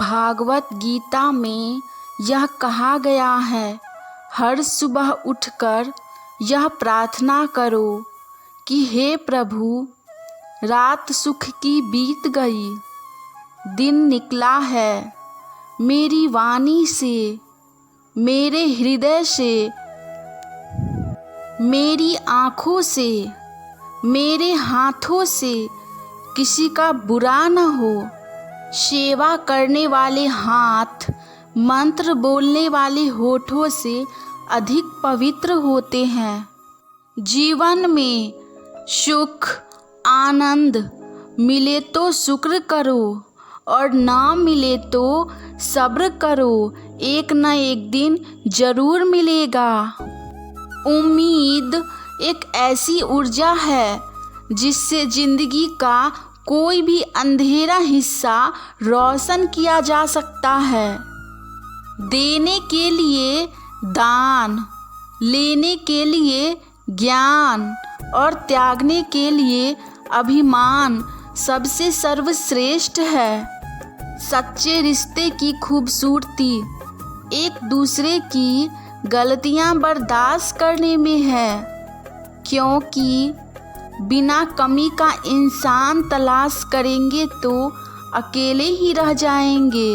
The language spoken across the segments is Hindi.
भागवत गीता में यह कहा गया है, हर सुबह उठकर यह प्रार्थना करो कि हे प्रभु, रात सुख की बीत गई, दिन निकला है, मेरी वाणी से, मेरे हृदय से, मेरी आँखों से, मेरे हाथों से किसी का बुरा न हो। सेवा करने वाले हाथ मंत्र बोलने वाले होठों से अधिक पवित्र होते हैं। जीवन में सुख आनंद मिले तो शुक्र करो और ना मिले तो सब्र करो, एक न एक दिन जरूर मिलेगा। उम्मीद एक ऐसी ऊर्जा है जिससे जिंदगी का कोई भी अंधेरा हिस्सा रोशन किया जा सकता है। देने के लिए दान, लेने के लिए ज्ञान और त्यागने के लिए अभिमान सबसे सर्वश्रेष्ठ है। सच्चे रिश्ते की खूबसूरती एक दूसरे की गलतियां बर्दाश्त करने में है, क्योंकि बिना कमी का इंसान तलाश करेंगे तो अकेले ही रह जाएंगे।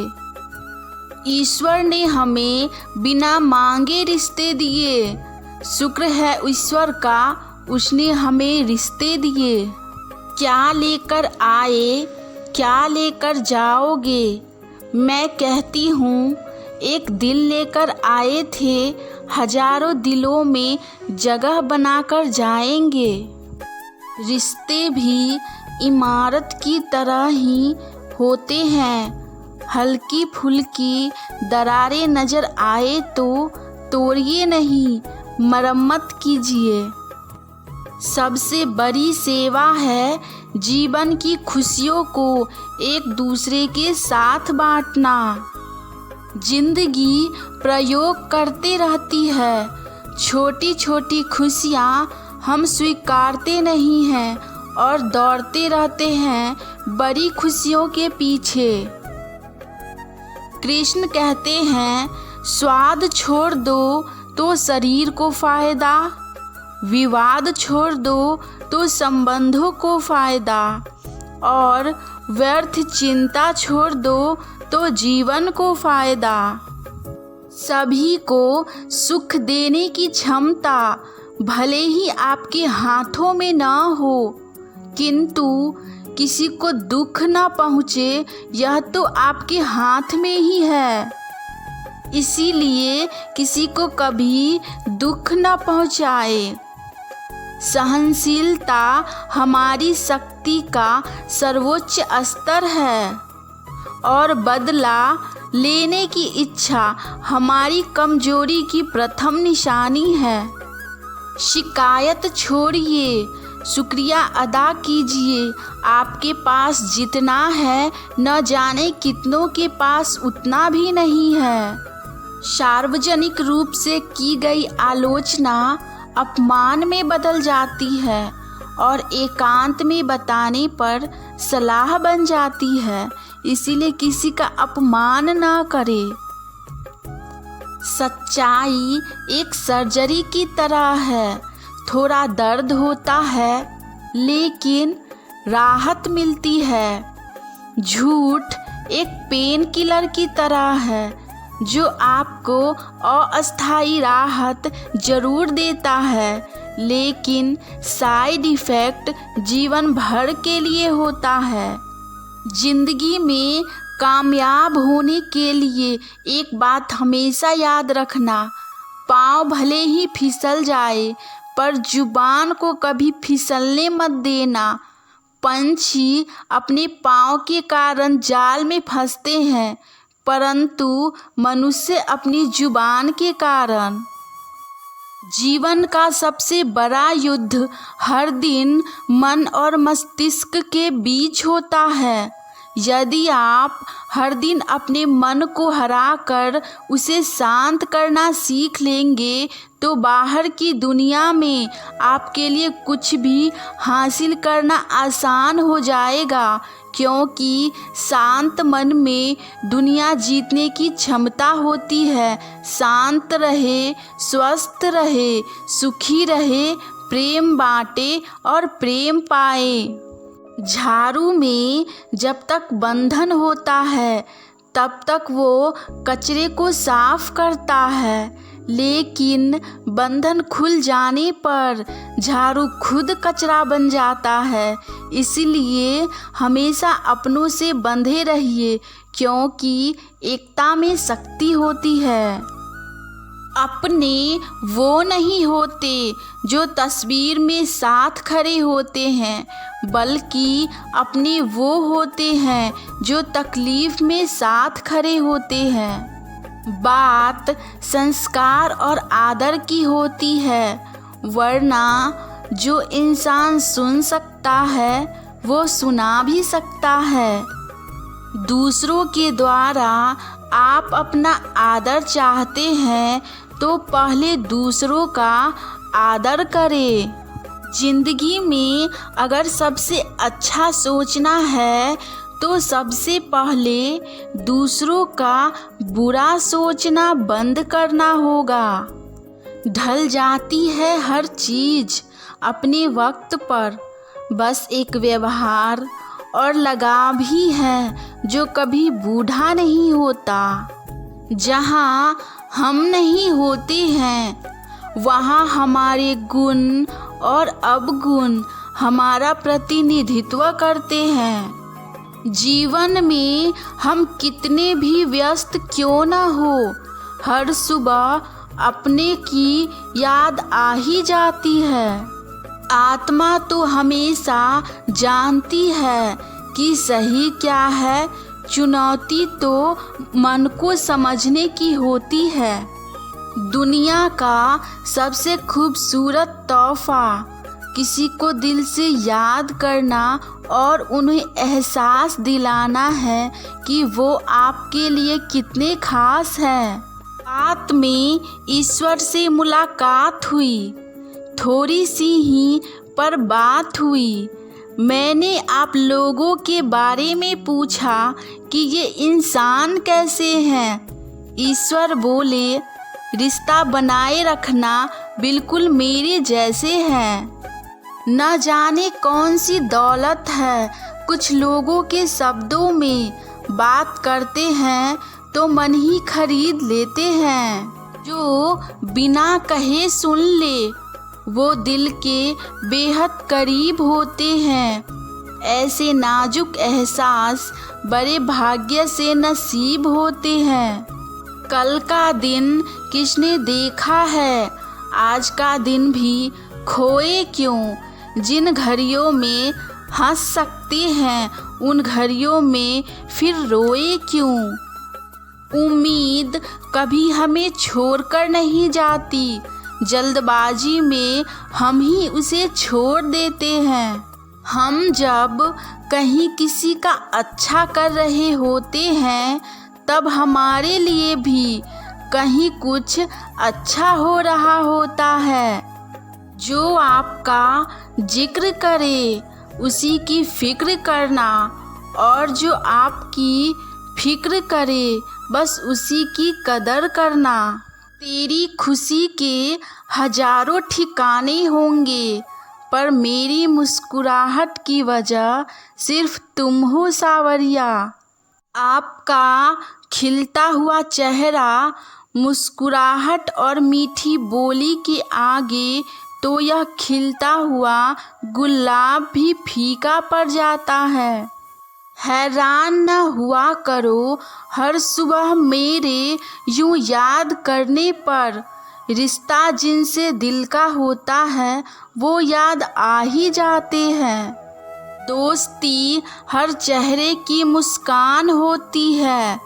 ईश्वर ने हमें बिना मांगे रिश्ते दिए, शुक्र है ईश्वर का, उसने हमें रिश्ते दिए। क्या लेकर आए, क्या लेकर जाओगे? मैं कहती हूँ, एक दिल लेकर आए थे, हजारों दिलों में जगह बनाकर जाएंगे। रिश्ते भी इमारत की तरह ही होते हैं, हल्की फुल्की दरारें नजर आए तो तोड़िए नहीं, मरम्मत कीजिए। सबसे बड़ी सेवा है जीवन की खुशियों को एक दूसरे के साथ बांटना। जिंदगी प्रयोग करते रहती है, छोटी छोटी खुशियाँ हम स्वीकारते नहीं हैं और दौड़ते रहते हैं बड़ी खुशियों के पीछे। कृष्ण कहते हैं, स्वाद छोड़ दो तो शरीर को फायदा, विवाद छोड़ दो तो संबंधों को फायदा, और व्यर्थ चिंता छोड़ दो तो जीवन को फायदा। सभी को सुख देने की क्षमता भले ही आपके हाथों में ना हो, किंतु किसी को दुख ना पहुँचे यह तो आपके हाथ में ही है। इसीलिए किसी को कभी दुख ना पहुँचाए। सहनशीलता हमारी शक्ति का सर्वोच्च स्तर है और बदला लेने की इच्छा हमारी कमजोरी की प्रथम निशानी है। शिकायत छोड़िए, शुक्रिया अदा कीजिए। आपके पास जितना है न जाने कितनों के पास उतना भी नहीं है। सार्वजनिक रूप से की गई आलोचना अपमान में बदल जाती है और एकांत में बताने पर सलाह बन जाती है। इसीलिए किसी का अपमान ना करें। सच्चाई एक सर्जरी की तरह है, थोड़ा दर्द होता है लेकिन राहत मिलती है। झूठ एक पेन किलर की तरह है जो आपको अस्थायी राहत जरूर देता है, लेकिन साइड इफ़ेक्ट जीवन भर के लिए होता है। जिंदगी में कामयाब होने के लिए एक बात हमेशा याद रखना, पाँव भले ही फिसल जाए पर जुबान को कभी फिसलने मत देना। पंछी अपने पाँव के कारण जाल में फंसते हैं, परंतु मनुष्य अपनी जुबान के कारण। जीवन का सबसे बड़ा युद्ध हर दिन मन और मस्तिष्क के बीच होता है। यदि आप हर दिन अपने मन को हराकर उसे शांत करना सीख लेंगे तो बाहर की दुनिया में आपके लिए कुछ भी हासिल करना आसान हो जाएगा, क्योंकि शांत मन में दुनिया जीतने की क्षमता होती है। शांत रहे, स्वस्थ रहे, सुखी रहे, प्रेम बांटे और प्रेम पाए। झाड़ू में जब तक बंधन होता है तब तक वो कचरे को साफ करता है, लेकिन बंधन खुल जाने पर झाड़ू खुद कचरा बन जाता है। इसलिए हमेशा अपनों से बंधे रहिए, क्योंकि एकता में शक्ति होती है। अपने वो नहीं होते जो तस्वीर में साथ खड़े होते हैं, बल्कि अपने वो होते हैं जो तकलीफ में साथ खड़े होते हैं। बात संस्कार और आदर की होती है, वरना जो इंसान सुन सकता है वो सुना भी सकता है। दूसरों के द्वारा आप अपना आदर चाहते हैं तो पहले दूसरों का आदर करें। जिंदगी में अगर सबसे अच्छा सोचना है तो सबसे पहले दूसरों का बुरा सोचना बंद करना होगा। ढल जाती है हर चीज़ अपने वक्त पर, बस एक व्यवहार और लगाव ही है जो कभी बूढ़ा नहीं होता। जहाँ हम नहीं होते हैं वहाँ हमारे गुण और अवगुण हमारा प्रतिनिधित्व करते हैं। जीवन में हम कितने भी व्यस्त क्यों न हो, हर सुबह अपने की याद आ ही जाती है। आत्मा तो हमेशा जानती है कि सही क्या है, चुनौती तो मन को समझने की होती है। दुनिया का सबसे खूबसूरत तोहफा किसी को दिल से याद करना और उन्हें एहसास दिलाना है कि वो आपके लिए कितने खास हैं। रात में ईश्वर से मुलाकात हुई, थोड़ी सी ही पर बात हुई। मैंने आप लोगों के बारे में पूछा कि ये इंसान कैसे हैं। ईश्वर बोले, रिश्ता बनाए रखना बिल्कुल मेरे जैसे हैं। न जाने कौन सी दौलत है, कुछ लोगों के शब्दों में बात करते हैं तो मन ही खरीद लेते हैं। जो बिना कहे सुन ले वो दिल के बेहद करीब होते हैं। ऐसे नाजुक एहसास बड़े भाग्य से नसीब होते हैं। कल का दिन किसने देखा है, आज का दिन भी खोए क्यों। जिन घड़ियों में हंस सकते हैं उन घड़ियों में फिर रोए क्यों। उम्मीद कभी हमें छोड़कर नहीं जाती, जल्दबाजी में हम ही उसे छोड़ देते हैं। हम जब कहीं किसी का अच्छा कर रहे होते हैं तब हमारे लिए भी कहीं कुछ अच्छा हो रहा होता है। जो आपका जिक्र करे उसी की फिक्र करना, और जो आपकी फिक्र करे बस उसी की कदर करना। तेरी खुशी के हजारों ठिकाने होंगे, पर मेरी मुस्कुराहट की वजह सिर्फ तुम हो सावरिया। आपका खिलता हुआ चेहरा, मुस्कुराहट और मीठी बोली के आगे तो यह खिलता हुआ गुलाब भी फीका पड़ जाता है। हैरान न हुआ करो हर सुबह मेरे यूं याद करने पर। रिश्ता जिनसे दिल का होता है वो याद आ ही जाते हैं। दोस्ती हर चेहरे की मुस्कान होती है।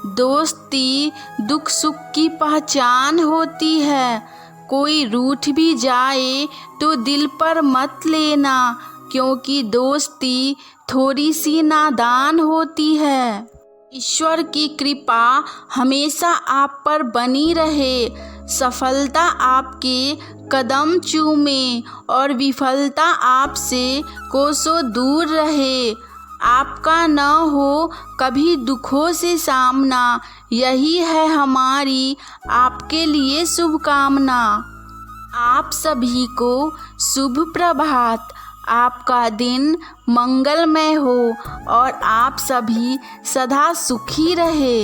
दोस्ती दुख सुख की पहचान होती है। कोई रूठ भी जाए तो दिल पर मत लेना, क्योंकि दोस्ती थोड़ी सी नादान होती है। ईश्वर की कृपा हमेशा आप पर बनी रहे। सफलता आपके कदम चूमे और विफलता आपसे कोसों दूर रहे। आपका न हो कभी दुखों से सामना, यही है हमारी आपके लिए शुभकामना। आप सभी को शुभ प्रभात। आपका दिन मंगलमय हो और आप सभी सदा सुखी रहे।